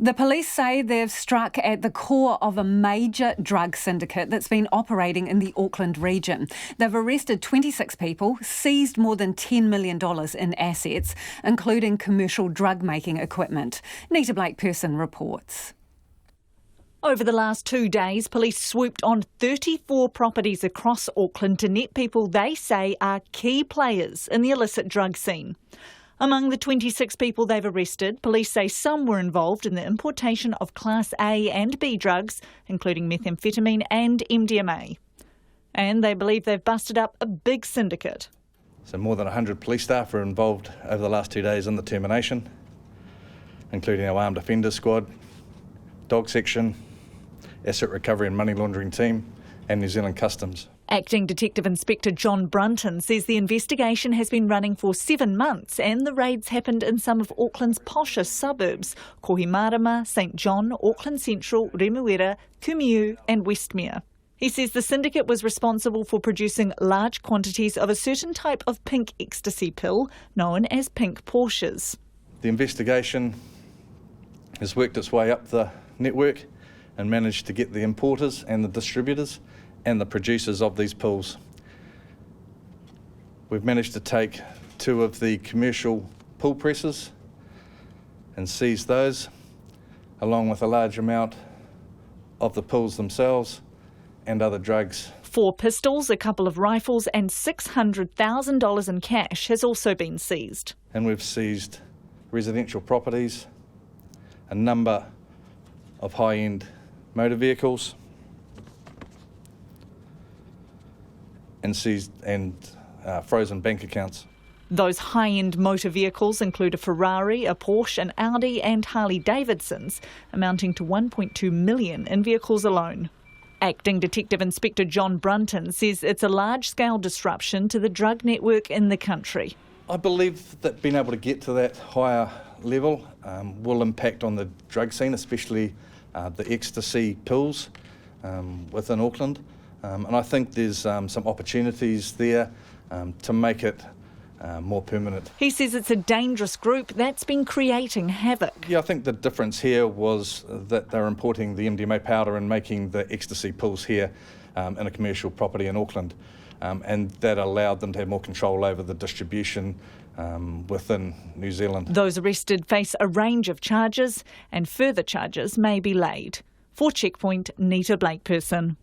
The police say they've struck at the core of a major drug syndicate that's been operating in the Auckland region. They've arrested 26 people, seized more than $10 million in assets, including commercial drug-making equipment. Nita Blake-Persen reports. Over the last 2 days, police swooped on 34 properties across Auckland to net people they say are key players in the illicit drug scene. Among the 26 people they've arrested, police say some were involved in the importation of Class A and B drugs, including methamphetamine and MDMA. And they believe they've busted up a big syndicate. So more than 100 police staff were involved over the last 2 days in the termination, including our armed offenders squad, dog section, asset recovery and money laundering team, and New Zealand Customs. Acting Detective Inspector John Brunton says the investigation has been running for 7 months and the raids happened in some of Auckland's poshest suburbs: Kohimarama, St John, Auckland Central, Remuera, Kumiu and Westmere. He says the syndicate was responsible for producing large quantities of a certain type of pink ecstasy pill known as pink Porsches. The investigation has worked its way up the network and managed to get the importers and the distributors and the producers of these pills. We've managed to take 2 of the commercial pill presses and seize those, along with a large amount of the pills themselves and other drugs. 4 pistols, a couple of rifles and $600,000 in cash has also been seized. And we've seized residential properties, a number of high-end motor vehicles, and seized frozen bank accounts. Those high-end motor vehicles include a Ferrari, a Porsche, an Audi and Harley Davidsons, amounting to $1.2 million in vehicles alone. Acting Detective Inspector John Brunton says it's a large-scale disruption to the drug network in the country. I believe that being able to get to that higher level will impact on the drug scene, especially the ecstasy pills within Auckland. And I think there's some opportunities there to make it more permanent. He says it's a dangerous group that's been creating havoc. Yeah, I think the difference here was that they're importing the MDMA powder and making the ecstasy pills here in a commercial property in Auckland. And that allowed them to have more control over the distribution within New Zealand. Those arrested face a range of charges and further charges may be laid. For Checkpoint, Nita Blake-Persen.